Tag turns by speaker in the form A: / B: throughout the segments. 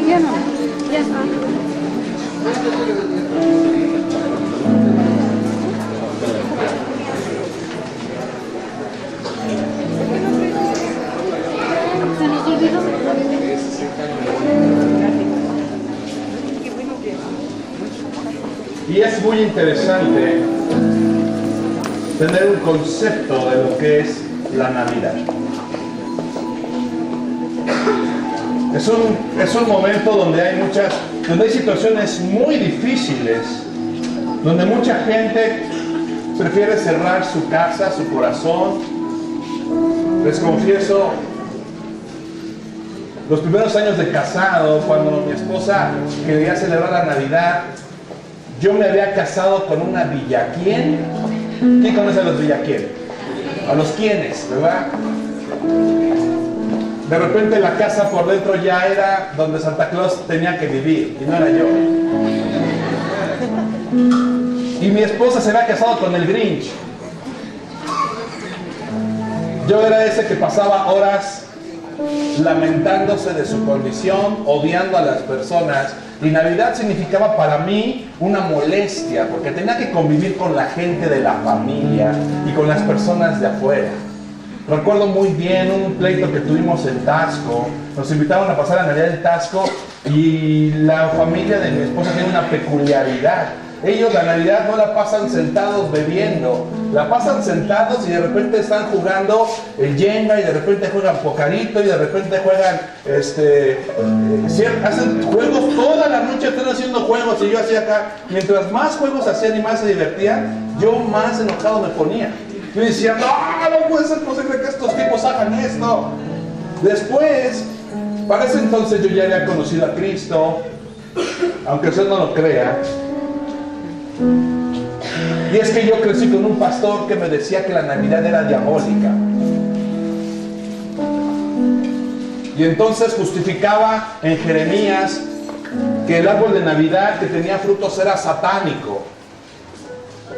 A: Ya no. Ya está. Se nos olvidó.
B: Y es muy interesante tener un concepto de lo que es la Navidad. Es un momento donde hay situaciones muy difíciles, donde mucha gente prefiere cerrar su casa, su corazón. Les confieso, los primeros años de casado, cuando mi esposa quería celebrar la Navidad, yo me había casado con una villaquién. ¿Quién conoce a los villaquién? A los quienes, ¿verdad? De repente la casa por dentro ya era donde Santa Claus tenía que vivir, y no era yo. Y mi esposa se había casado con el Grinch. Yo era ese que pasaba horas lamentándose de su condición, odiando a las personas. Y Navidad significaba para mí una molestia, porque tenía que convivir con la gente de la familia y con las personas de afuera. Recuerdo muy bien un pleito que tuvimos en Taxco. Nos invitaron a pasar la Navidad en Taxco y la familia de mi esposa tiene una peculiaridad. Ellos la Navidad no la pasan sentados bebiendo, la pasan sentados y de repente están jugando el Jenga y de repente juegan Pocarito y de repente juegan, hacen juegos toda la noche, están haciendo juegos y yo hacía acá. Mientras más juegos hacían y más se divertían, yo más enojado me ponía. Yo decía, no puede ser posible que estos tipos hagan esto. Después, para ese entonces yo ya había conocido a Cristo, aunque usted no lo crea. Y es que yo crecí con un pastor que me decía que la Navidad era diabólica. Y entonces justificaba en Jeremías que el árbol de Navidad que tenía frutos era satánico.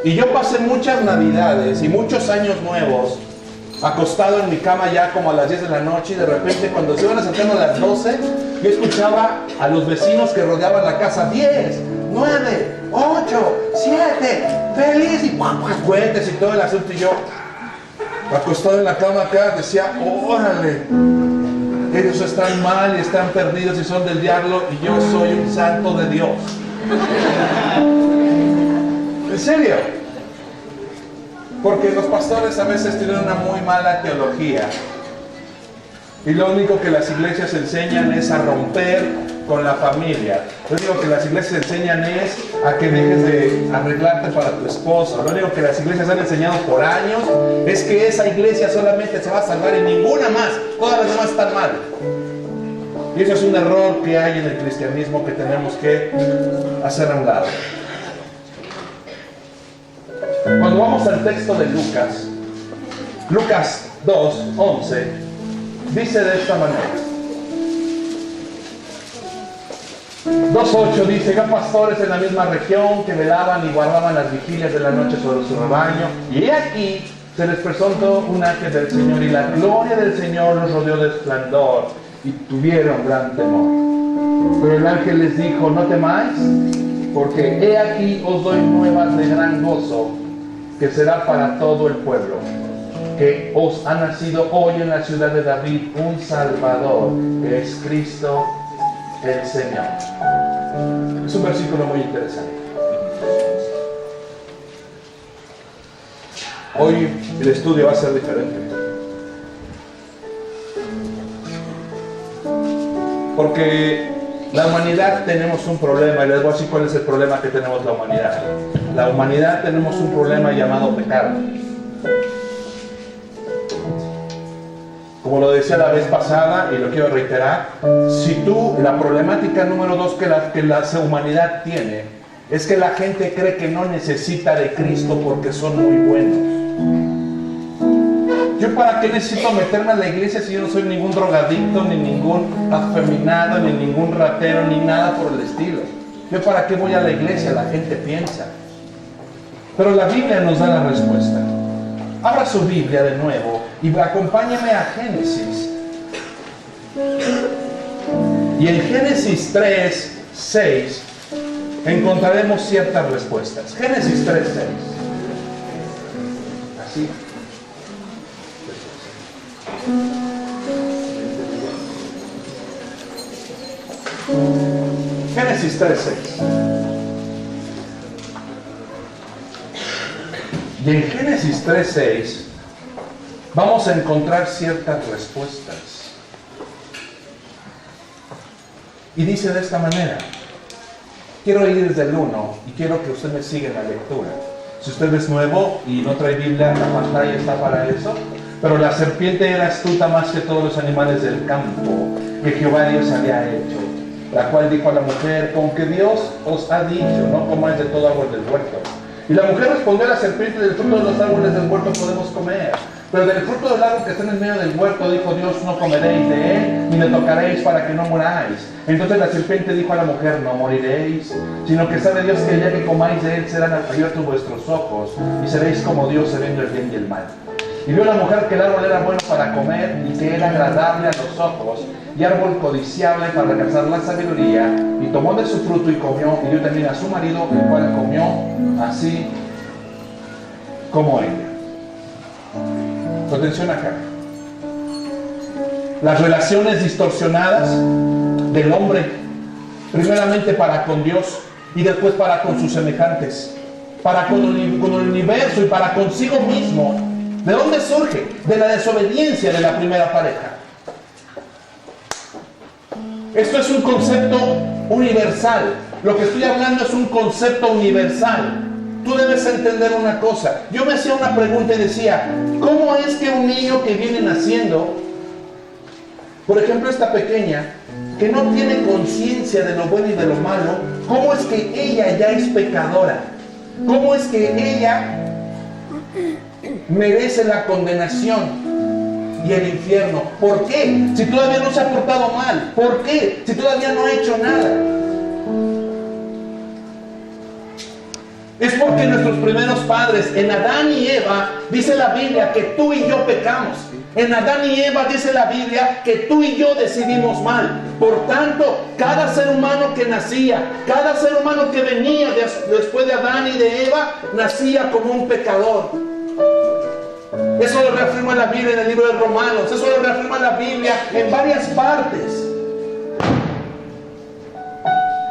B: Y yo pasé muchas Navidades y muchos años nuevos acostado en mi cama ya como a las 10 de la noche y de repente cuando se iban acercando a las 12 yo escuchaba a los vecinos que rodeaban la casa: 10, 9, 8, 7, feliz, y cohetes y todo el asunto. Y yo acostado en la cama acá decía: órale, ellos están mal y están perdidos y son del diablo y yo soy un santo de Dios. ¿En serio? Porque los pastores a veces tienen una muy mala teología y lo único que las iglesias enseñan es a romper con la familia. Lo único que las iglesias enseñan es a que dejes de arreglarte para tu esposo. Lo único que las iglesias han enseñado por años es que esa iglesia solamente se va a salvar y ninguna más, todas las demás están mal. Y eso es un error que hay en el cristianismo que tenemos que hacer a un lado. Cuando vamos al texto de Lucas 2:11, dice de esta manera. 2:8 dice: había pastores en la misma región que velaban y guardaban las vigilias de la noche sobre su rebaño, y he aquí se les presentó un ángel del Señor, y la gloria del Señor los rodeó de esplendor, y tuvieron gran temor. Pero el ángel les dijo: no temáis, porque he aquí os doy nuevas de gran gozo, que será para todo el pueblo, que os ha nacido hoy en la ciudad de David un Salvador, que es Cristo el Señor. Es un versículo muy interesante. Hoy el estudio va a ser diferente, porque la humanidad tenemos un problema, y les voy a decir cuál es el problema que tenemos la humanidad. La humanidad tenemos un problema llamado pecado. Como lo decía la vez pasada, y lo quiero reiterar, la problemática número 2 que la humanidad tiene, es que la gente cree que no necesita de Cristo porque son muy buenos. ¿Yo para qué necesito meterme a la iglesia si yo no soy ningún drogadicto, ni ningún afeminado, ni ningún ratero, ni nada por el estilo? ¿Yo para qué voy a la iglesia? La gente piensa. Pero la Biblia nos da la respuesta. Abra su Biblia de nuevo y acompáñeme a Génesis. Y en Génesis 3, 6 encontraremos ciertas respuestas. Génesis 3, 6. Así. Génesis 3, 6. Y en Génesis 3, 6 vamos a encontrar ciertas respuestas. Y dice de esta manera. Quiero ir desde el 1 y quiero que usted me siga en la lectura. Si usted es nuevo y no trae Biblia, la pantalla está para eso. Pero la serpiente era astuta más que todos los animales del campo que Jehová Dios había hecho, la cual dijo a la mujer: con que Dios os ha dicho, no comáis de todo árbol del huerto. Y la mujer respondió a la serpiente: del fruto de los árboles del huerto podemos comer, pero del fruto del árbol que está en el medio del huerto, dijo Dios, no comeréis de él, ni le tocaréis para que no muráis. Entonces la serpiente dijo a la mujer: no moriréis, sino que sabe Dios que el día que comáis de él serán abiertos vuestros ojos, y seréis como Dios sabiendo el bien y el mal. Y vio la mujer que el árbol era bueno para comer, y que era agradable a los ojos, y árbol codiciable para alcanzar la sabiduría, y tomó de su fruto y comió, y dio también a su marido, el cual comió así como ella. Atención acá. Las relaciones distorsionadas del hombre, primeramente para con Dios y después para con sus semejantes, para con el universo y para consigo mismo. ¿De dónde surge? De la desobediencia de la primera pareja. Esto es un concepto universal. Lo que estoy hablando es un concepto universal. Tú debes entender una cosa. Yo me hacía una pregunta y decía: ¿cómo es que un niño que viene naciendo, por ejemplo esta pequeña, que no tiene conciencia de lo bueno y de lo malo, cómo es que ella ya es pecadora? ¿Cómo es que ella merece la condenación y el infierno? ¿Por qué? Si todavía no se ha portado mal. ¿Por qué? Si todavía no ha hecho nada. Es porque nuestros primeros padres, en Adán y Eva, dice la Biblia que tú y yo pecamos. En Adán y Eva dice la Biblia que tú y yo decidimos mal. Por tanto, cada ser humano que nacía, cada ser humano que venía después de Adán y de Eva, nacía como un pecador. Eso lo reafirma la Biblia en el libro de Romanos. Eso lo reafirma la Biblia en varias partes.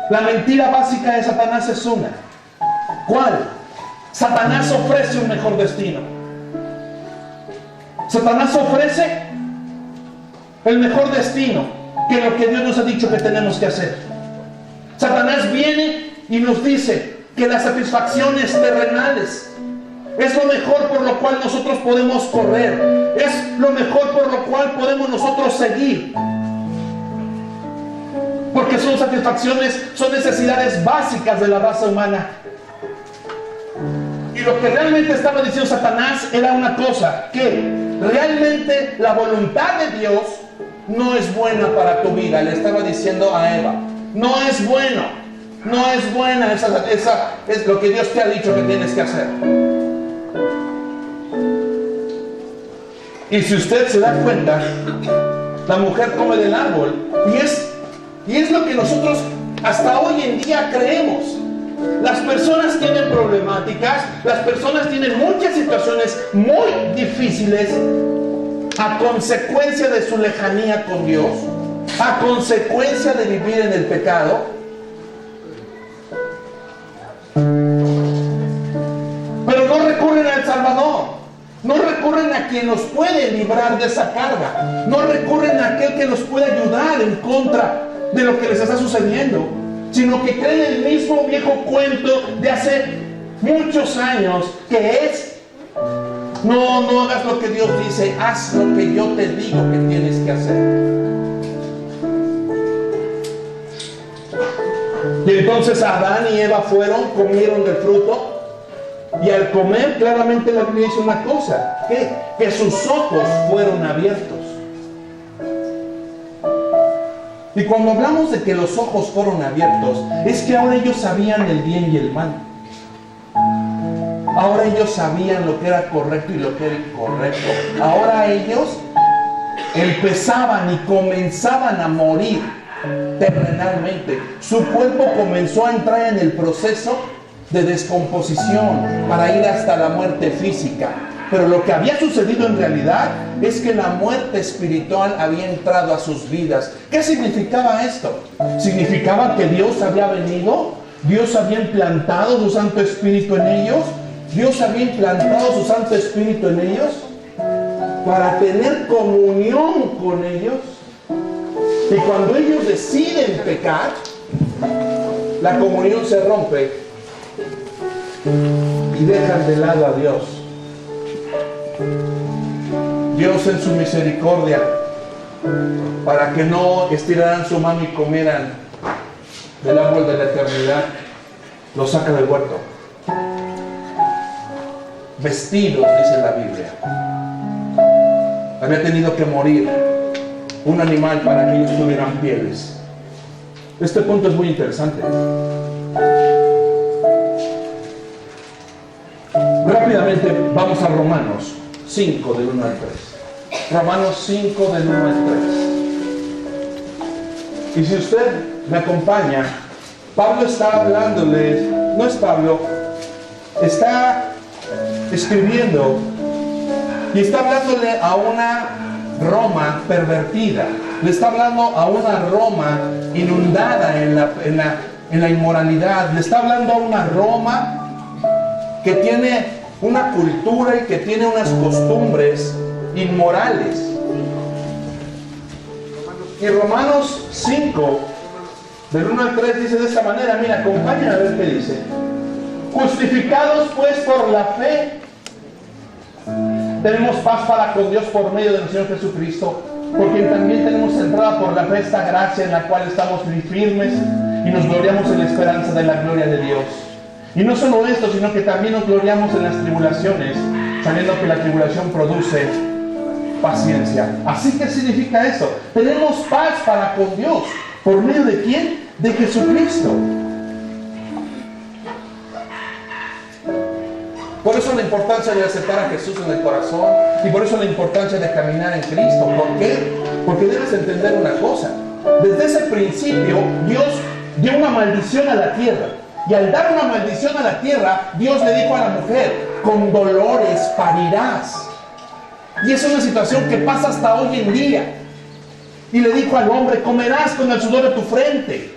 B: La mentira básica de Satanás es una. ¿Cuál? Satanás ofrece un mejor destino. Satanás ofrece el mejor destino que lo que Dios nos ha dicho que tenemos que hacer. Satanás viene y nos dice que las satisfacciones terrenales es lo mejor por lo cual nosotros podemos correr. Es lo mejor por lo cual podemos nosotros seguir. Porque son satisfacciones, son necesidades básicas de la raza humana. Y lo que realmente estaba diciendo Satanás era una cosa: que realmente la voluntad de Dios no es buena para tu vida. Le estaba diciendo a Eva: no es bueno, no es buena, esa es lo que Dios te ha dicho que tienes que hacer. Y si usted se da cuenta, la mujer come del árbol, y es lo que nosotros hasta hoy en día creemos. Las personas tienen problemáticas, las personas tienen muchas situaciones muy difíciles a consecuencia de su lejanía con Dios, a consecuencia de vivir en el pecado. Pero no recurren al Salvador, no recurren a quien los puede librar de esa carga, no recurren a aquel que los puede ayudar en contra de lo que les está sucediendo, sino que creen el mismo viejo cuento de hace muchos años, que es: no hagas lo que Dios dice, haz lo que yo te digo que tienes que hacer. Y entonces Adán y Eva comieron del fruto, y al comer, claramente la Biblia dice una cosa: que sus ojos fueron abiertos. Y cuando hablamos de que los ojos fueron abiertos, es que ahora ellos sabían el bien y el mal. Ahora ellos sabían lo que era correcto y lo que era incorrecto. Ahora ellos empezaban y comenzaban a morir terrenalmente. Su cuerpo comenzó a entrar en el proceso de descomposición para ir hasta la muerte física. Pero lo que había sucedido en realidad es que la muerte espiritual había entrado a sus vidas. ¿Qué significaba esto? Significaba que Dios había venido, Dios había implantado su Santo Espíritu en ellos, Dios había implantado su Santo Espíritu en ellos para tener comunión con ellos. Y cuando ellos deciden pecar, la comunión se rompe y dejan de lado a Dios. Dios en su misericordia, para que no estiraran su mano y comieran del árbol de la eternidad, los saca del huerto. Vestidos, dice la Biblia. Había tenido que morir un animal para que ellos tuvieran pieles. Este punto es muy interesante. Rápidamente vamos a Romanos 5 del 1 al 3. Romanos 5 del 1 al 3. Y si usted me acompaña, Pablo está hablándoles, no es Pablo, está escribiendo y está hablándole a una Roma pervertida. Le está hablando a una Roma inundada en la inmoralidad. Le está hablando a una Roma que tiene una cultura y que tiene unas costumbres inmorales. Y Romanos 5, del 1 al 3, dice de esta manera. Mira, acompáñame a ver qué dice. Justificados pues por la fe, tenemos paz para con Dios por medio del Señor Jesucristo, porque también tenemos entrada por la fe esta gracia en la cual estamos firmes y nos gloriamos en la esperanza de la gloria de Dios. Y no solo esto, sino que también nos gloriamos en las tribulaciones, sabiendo que la tribulación produce paciencia. Así que significa eso. Tenemos paz para con Dios. ¿Por medio de quién? De Jesucristo. Por eso la importancia de aceptar a Jesús en el corazón y por eso la importancia de caminar en Cristo. ¿Por qué? Porque debes entender una cosa. Desde ese principio Dios dio una maldición a la tierra. Y al dar una maldición a la tierra, Dios le dijo a la mujer: con dolores parirás. Y es una situación que pasa hasta hoy en día. Y le dijo al hombre: comerás con el sudor de tu frente.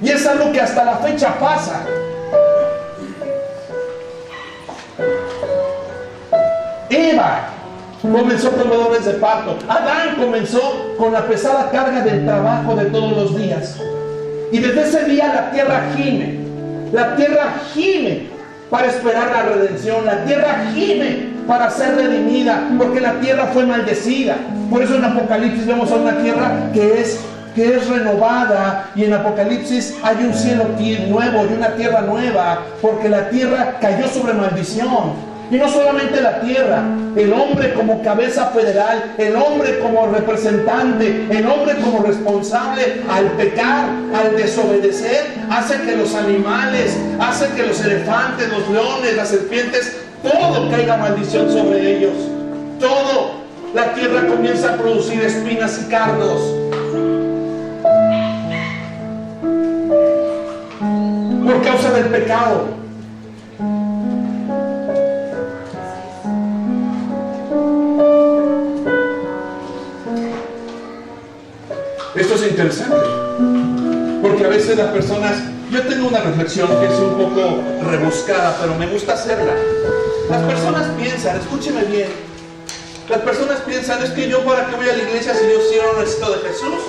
B: Y es algo que hasta la fecha pasa. Eva comenzó con dolores de parto. Adán comenzó con la pesada carga del trabajo de todos los días. Y desde ese día la tierra gime. La tierra gime para esperar la redención. La tierra gime para ser redimida, porque la tierra fue maldecida. Por eso en Apocalipsis vemos a una tierra que es renovada, y en Apocalipsis hay un cielo nuevo y una tierra nueva, porque la tierra cayó sobre maldición. Y no solamente la tierra, el hombre como cabeza federal, el hombre como representante, el hombre como responsable al pecar, al desobedecer, hace que los animales, hace que los elefantes, los leones, las serpientes, todo caiga maldición sobre ellos. Todo. La tierra comienza a producir espinas y cardos. Por causa del pecado. Esto es interesante, porque a veces las personas, yo tengo una reflexión que es un poco rebuscada, pero me gusta hacerla. Las personas piensan, escúcheme bien, las personas piensan: es que yo, ¿para qué voy a la iglesia si yo sí no necesito de Jesús?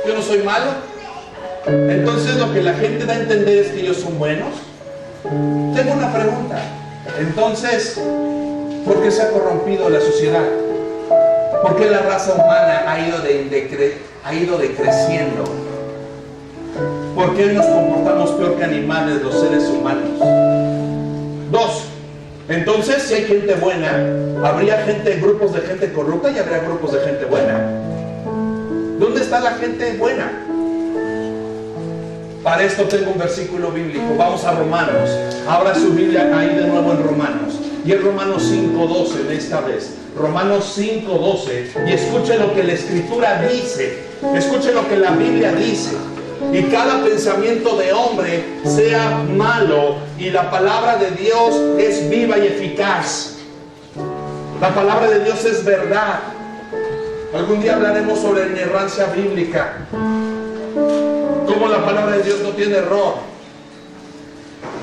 B: Yo no soy malo. Entonces lo que la gente da a entender es que ellos son buenos. Tengo una pregunta. Entonces, ¿por qué se ha corrompido la sociedad? ¿Por qué la raza humana ha ido decreciendo? ¿Por qué hoy nos comportamos peor que animales, los seres humanos? 2. Entonces, si hay gente buena, habría grupos de gente corrupta y habría grupos de gente buena. ¿Dónde está la gente buena? Para esto tengo un versículo bíblico. Vamos a Romanos. Abra su Biblia ahí de nuevo en Romanos. Y en Romanos 5:12 en esta vez. Romanos 5:12, y escuche lo que la Escritura dice, escuche lo que la Biblia dice. Y cada pensamiento de hombre sea malo, y la palabra de Dios es viva y eficaz. La palabra de Dios es verdad. Algún día hablaremos sobre la inerrancia bíblica, cómo la palabra de Dios no tiene error.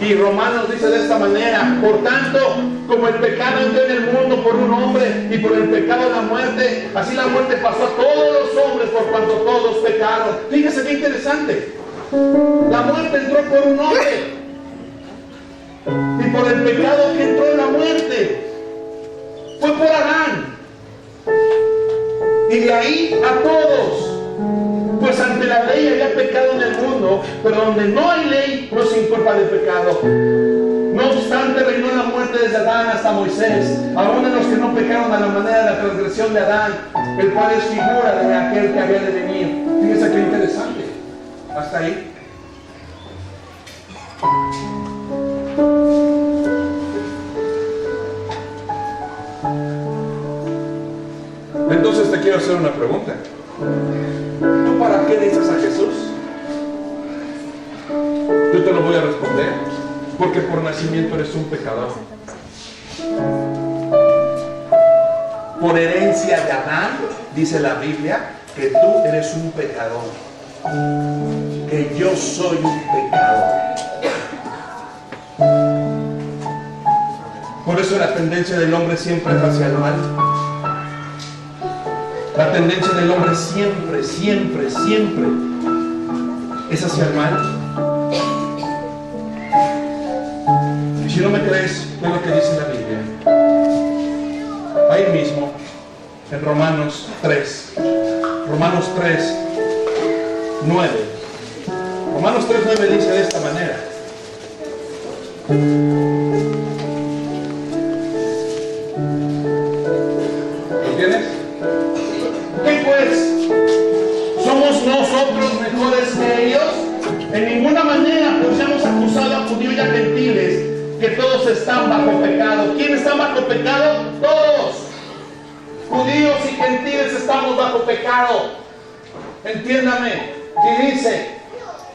B: Y Romanos dice de esta manera: por tanto, como el pecado entró en el mundo por un hombre, y por el pecado la muerte, así la muerte pasó a todos los hombres por cuanto todos pecaron. Fíjese qué interesante. La muerte entró por un hombre, y por el pecado que entró en la muerte fue por Adán, y de ahí a todos. Pues ante la ley había pecado en el mundo, pero donde no hay ley no se inculpa de pecado. No obstante, reinó la muerte desde Adán hasta Moisés, aún en los que no pecaron a la manera de la transgresión de Adán, el cual es figura de aquel que había de venir. Fíjense qué interesante. Hasta ahí. Entonces te quiero hacer una pregunta. ¿Tú para qué necesitas a Jesús? Yo te lo voy a responder. Porque por nacimiento eres un pecador. Por herencia de Adán, dice la Biblia, que tú eres un pecador. Que yo soy un pecador. Por eso la tendencia del hombre siempre es hacia el mal. La tendencia del hombre siempre, siempre, siempre es hacia el mal. Y si no me crees, ve lo que dice la Biblia. Ahí mismo, en Romanos 3. Romanos 3, 9. Romanos 3, 9 dice de esta manera. ¿Lo tienes? ¿Qué pues? ¿Somos nosotros mejores que ellos? En ninguna manera, pues hemos acusado a judíos y a gentiles que todos están bajo pecado. ¿Quién está bajo pecado? Todos. Judíos y gentiles estamos bajo pecado. Entiéndame. Y dice,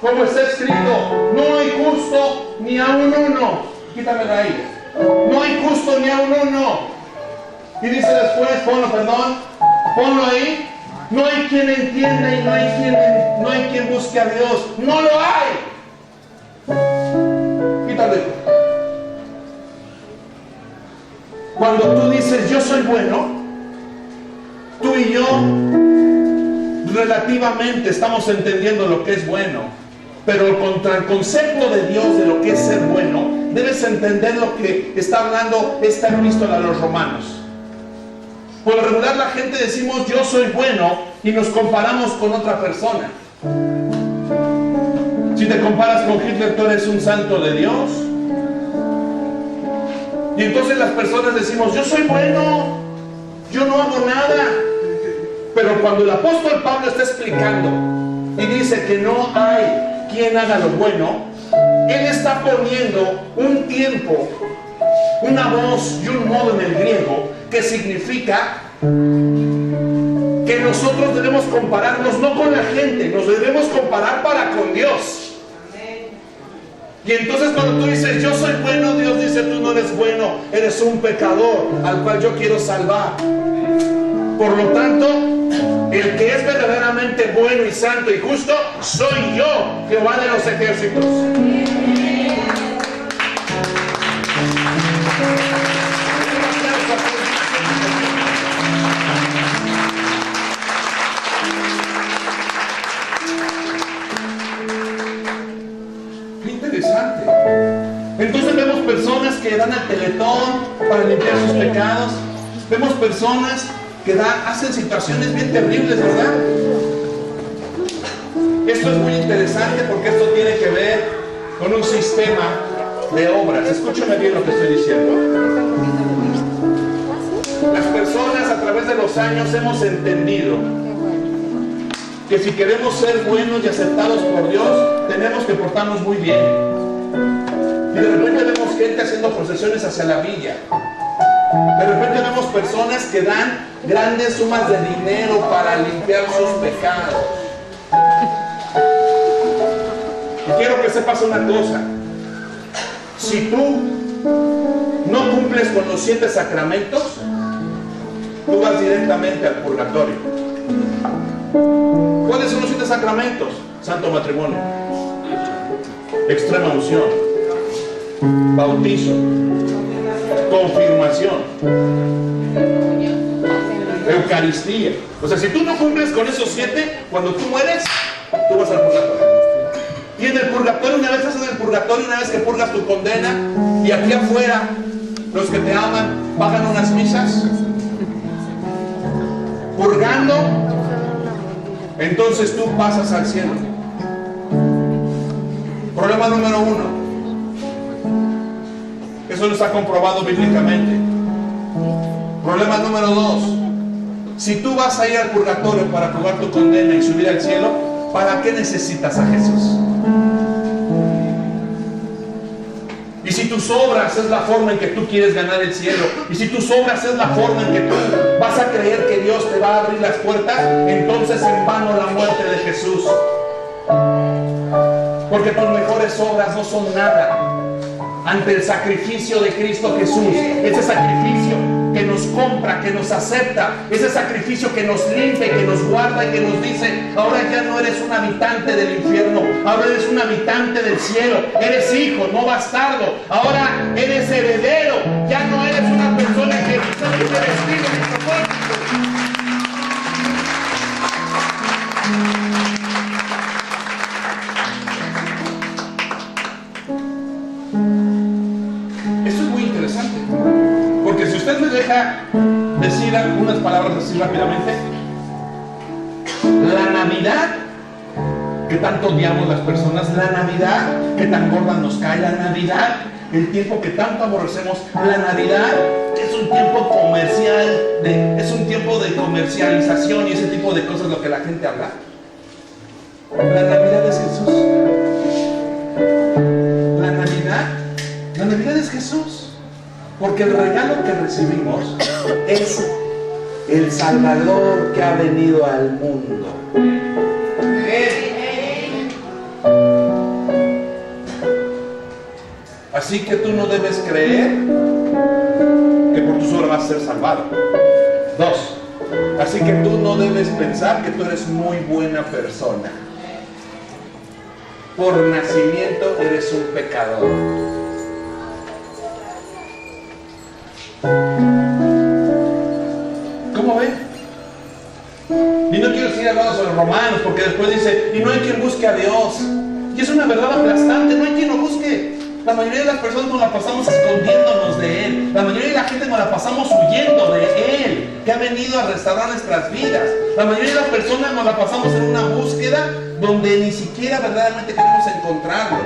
B: como está escrito, no hay justo ni aun uno. Quítamelo ahí. No hay justo ni aun uno. Y dice después, ponlo ahí. No hay quien entienda y no hay quien busque a Dios. No lo hay. Quítale. Cuando tú dices yo soy bueno, tú y yo relativamente estamos entendiendo lo que es bueno, pero contra el concepto de Dios de lo que es ser bueno, debes entender lo que está hablando esta epístola a los romanos. Por lo regular la gente decimos yo soy bueno y nos comparamos con otra persona. Si te comparas con Hitler, tú eres un santo de Dios. Y entonces las personas decimos yo soy bueno, yo no hago nada. Pero cuando el apóstol Pablo está explicando y dice que no hay quien haga lo bueno, él está poniendo un tiempo, una voz y un modo en el griego que significa que nosotros debemos compararnos no con la gente, nos debemos comparar para con Dios. Y entonces cuando tú dices yo soy bueno, Dios dice tú no eres bueno, eres un pecador al cual yo quiero salvar. Por lo tanto, el que es verdaderamente bueno y santo y justo soy yo, Jehová de los ejércitos. Qué interesante. Entonces vemos personas que dan al Teletón para limpiar sus pecados. Vemos personas que hacen situaciones bien terribles, ¿verdad? Esto es muy interesante porque esto tiene que ver con un sistema de obras. Escúchame bien lo que estoy diciendo. Las personas a través de los años hemos entendido que si queremos ser buenos y aceptados por Dios, tenemos que portarnos muy bien. Y de repente vemos gente haciendo procesiones hacia la villa. De repente vemos personas que dan grandes sumas de dinero para limpiar sus pecados. Y quiero que sepas una cosa. Si tú no cumples con los 7 sacramentos, tú vas directamente al purgatorio. ¿Cuáles son los 7 sacramentos? Santo matrimonio, extrema unción, bautizo, confirmación, Eucaristía. O sea, si tú no cumples con esos 7, cuando tú mueres, tú vas al purgatorio. Y en el purgatorio, una vez estás en el purgatorio, una vez que purgas tu condena, y aquí afuera, los que te aman, bajan unas misas, purgando, entonces tú pasas al cielo. Problema número 1. Eso no está comprobado bíblicamente. Problema número 2. Si tú vas a ir al purgatorio para probar tu condena y subir al cielo, ¿para qué necesitas a Jesús? Y si tus obras es la forma en que tú quieres ganar el cielo, y si tus obras es la forma en que tú vas a creer que Dios te va a abrir las puertas, entonces en vano la muerte de Jesús. Porque tus mejores obras no son nada ante el sacrificio de Cristo Jesús. Ese sacrificio que nos compra, que nos acepta, ese sacrificio que nos limpia, que nos guarda y que nos dice: ahora ya no eres un habitante del infierno, ahora eres un habitante del cielo, eres hijo, no bastardo, ahora eres heredero, ya no eres una persona que sabe que destino ni propósito. Esto es muy interesante, porque si usted me deja decir algunas palabras así rápidamente, la Navidad que tanto odiamos las personas, la Navidad que tan gorda nos cae, la Navidad, el tiempo que tanto aborrecemos, la Navidad es un tiempo comercial, es un tiempo de comercialización y ese tipo de cosas, lo que la gente habla. La Navidad es Jesús. La Navidad es Jesús, porque el regalo que recibimos es el Salvador que ha venido al mundo. Así que tú no debes creer que por tus obras vas a ser salvado. 2. Así que tú no debes pensar que tú eres muy buena persona. Por nacimiento eres un pecador. ¿Cómo ven? Y no quiero seguir hablando sobre Romanos, porque después dice: y no hay quien busque a Dios. Y es una verdad aplastante, no hay quien lo busque. La mayoría de las personas nos la pasamos escondiéndonos de Él. La mayoría de la gente nos la pasamos huyendo de Él, que ha venido a restaurar nuestras vidas. La mayoría de las personas nos la pasamos en una búsqueda donde ni siquiera verdaderamente queremos encontrarlo.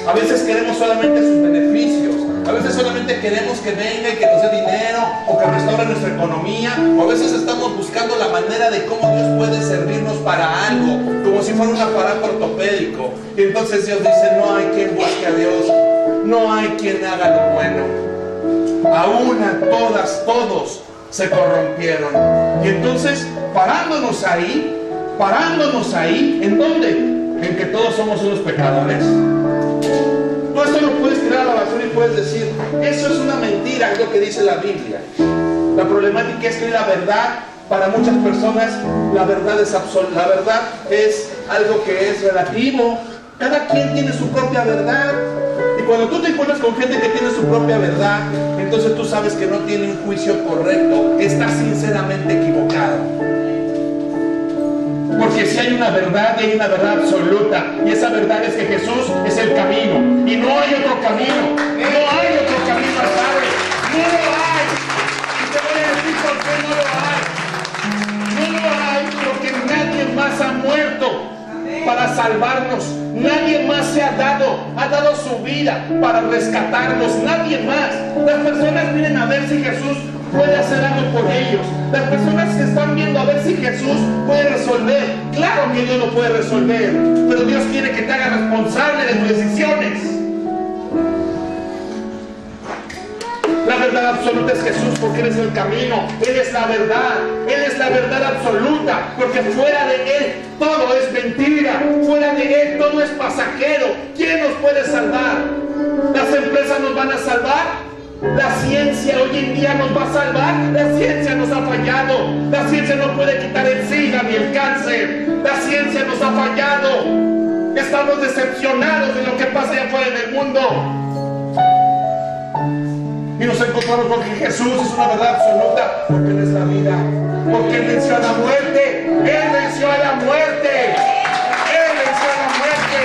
B: A veces queremos solamente sus beneficios. A veces solamente queremos que venga y que nos dé dinero, o que restaure nuestra economía. O a veces estamos buscando la manera de cómo Dios puede servirnos para algo, como si fuera un aparato ortopédico. Y entonces Dios dice: no hay quien busque a Dios, no hay quien haga lo bueno. Aún a todos se corrompieron. Y entonces, parándonos ahí, ¿en dónde? En que todos somos unos pecadores. No, esto lo puedes tirar a la basura y puedes decir: eso es una mentira, es lo que dice la Biblia. La problemática es que la verdad, para muchas personas, la verdad es absoluta. La verdad es algo que es relativo. Cada quien tiene su propia verdad. Y cuando tú te encuentras con gente que tiene su propia verdad, entonces tú sabes que no tiene un juicio correcto, está sinceramente equivocado. Porque si hay una verdad, y hay una verdad absoluta, y esa verdad es que Jesús es el camino, y no hay otro camino, no hay otro camino al Padre, no lo hay. Y te voy a decir por qué no lo hay, porque nadie más ha muerto para salvarnos, nadie más se ha dado su vida para rescatarnos, nadie más. Las personas vienen a ver si Jesús puede hacer algo por ellos. Las personas que están viendo a ver si Jesús puede resolver. Claro que Dios lo puede resolver, pero Dios quiere que te hagas responsable de tus decisiones. La verdad absoluta es Jesús, porque Él es el camino, Él es la verdad, Él es la verdad absoluta, porque fuera de Él todo es mentira, fuera de Él todo es pasajero. ¿Quién nos puede salvar? ¿Las empresas nos van a salvar? ¿La ciencia hoy en día nos va a salvar? La ciencia nos ha fallado. La ciencia no puede quitar el SIDA ni el cáncer. La ciencia nos ha fallado. Estamos decepcionados de lo que pasa allá afuera en el mundo. Y nos encontramos con que Jesús es una verdad absoluta, porque Él es la vida, porque Él venció a la muerte. Él venció a la muerte. Él venció a la muerte.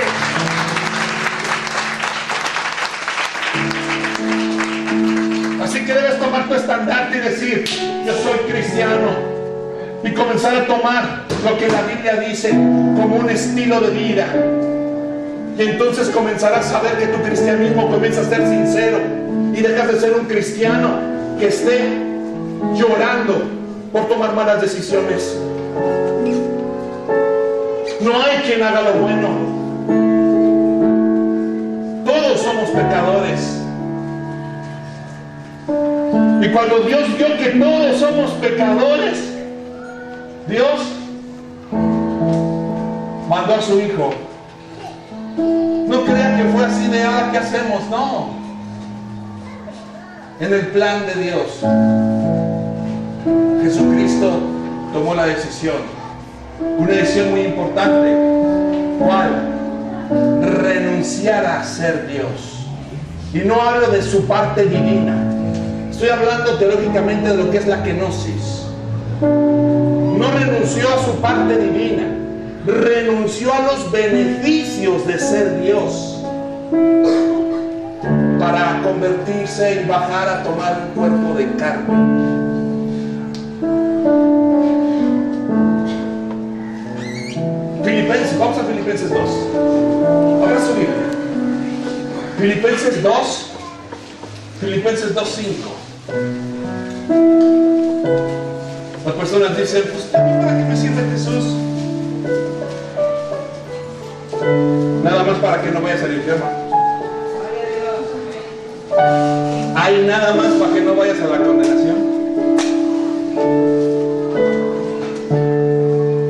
B: Así que debes tomar tu estandarte y decir: yo soy cristiano, y comenzar a tomar lo que la Biblia dice como un estilo de vida. Y entonces comenzarás a ver que tu cristianismo comienza a ser sincero, y dejas de ser un cristiano que esté llorando por tomar malas decisiones. No hay quien haga lo bueno. Todos somos pecadores. Y cuando Dios vio que todos somos pecadores, Dios mandó a su Hijo. No crean que fue así de ahora, ¿qué hacemos? No. En el plan de Dios, Jesucristo tomó la decisión. Una decisión muy importante. ¿Cuál? Renunciar a ser Dios. Y no hablo de su parte divina. Estoy hablando teológicamente de lo que es la kenosis. No renunció a su parte divina, renunció a los beneficios de ser Dios para convertirse y bajar a tomar un cuerpo de carne. Filipenses, vamos a Filipenses 2. Abra su Biblia. Filipenses 2, Filipenses 2:5. Las personas dicen: pues ¿para qué me sirve Jesús? Nada más para que no vayas al infierno. Hay nada más para que no vayas a la condenación.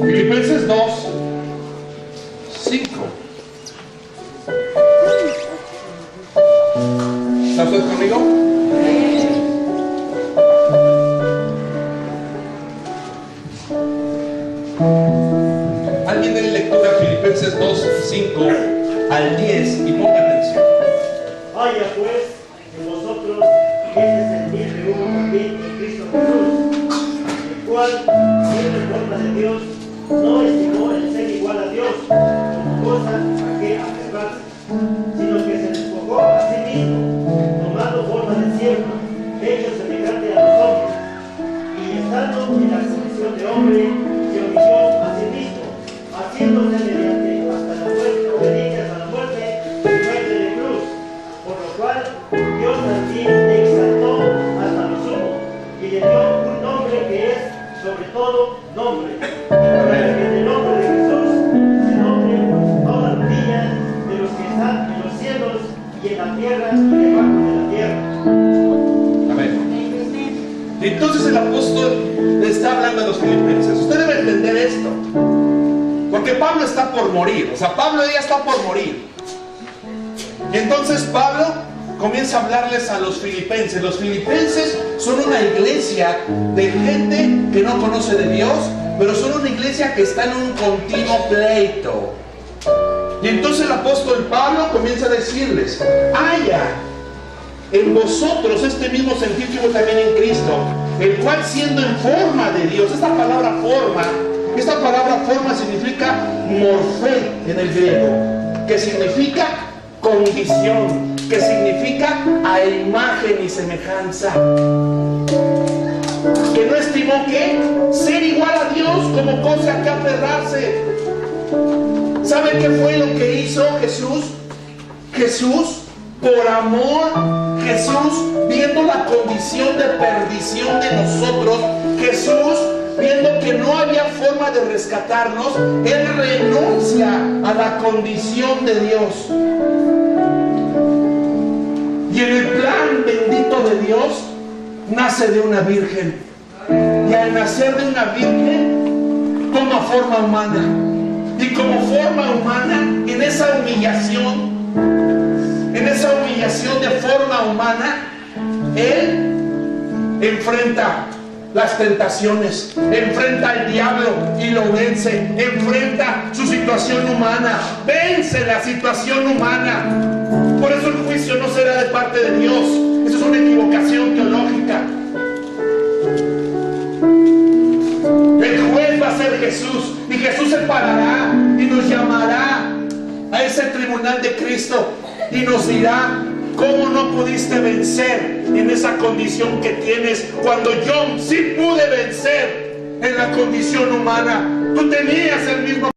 B: Filipenses 2:5. ¿Está usted conmigo? Alguien de lectura Filipenses 2:5 al 10 y ponga atención.
C: Haya pues en vosotros este sentir de uno también en Cristo Jesús, el cual, siendo en forma de Dios, no estimó el ser igual a Dios como cosa a que aferrarse, sino que se despojó a sí mismo, tomando forma de siervo, hecho semejante a los hombres, y estando en la condición de hombre, se humilló a sí mismo, haciéndose mediante hasta la muerte, obedientes a la muerte y muerte de cruz, por lo cual Dios también le exaltó hasta lo sumo y le dio un nombre que es sobre todo nombre, para que en el nombre de Jesús se nombre toda rodilla de los que están en los cielos y en la tierra y debajo de la tierra.
B: Amén. Entonces el apóstol le está hablando a los filipenses. Usted debe entender esto, porque Pablo está por morir. O sea, Pablo ya está por morir. Y entonces Pablo comienza a hablarles a los filipenses. Los filipenses son una iglesia de gente que no conoce de Dios, pero son una iglesia que está en un continuo pleito. Y entonces el apóstol Pablo comienza a decirles: haya en vosotros este mismo sentir que hubo también en Cristo, el cual, siendo en forma de Dios, esta palabra forma significa morfé en el griego, que significa condición, que significa a imagen y semejanza. Que no estimó que ser igual a Dios como cosa a que aferrarse. ¿Saben qué fue lo que hizo Jesús? Jesús, por amor, Jesús, viendo la condición de perdición de nosotros, Jesús, viendo que no había forma de rescatarnos, Él renuncia a la condición de Dios. Y en el plan bendito de Dios, nace de una virgen. Y al nacer de una virgen, toma forma humana. Y como forma humana, en esa humillación de forma humana, Él enfrenta las tentaciones, enfrenta al diablo y lo vence, enfrenta su situación humana, vence la situación humana. Por eso el juicio no será de parte de Dios. Eso es una equivocación teológica. El juez va a ser Jesús, y Jesús se parará y nos llamará a ese tribunal de Cristo y nos dirá: ¿cómo no pudiste vencer en esa condición que tienes cuando yo sí pude vencer en la condición humana? Tú tenías el mismo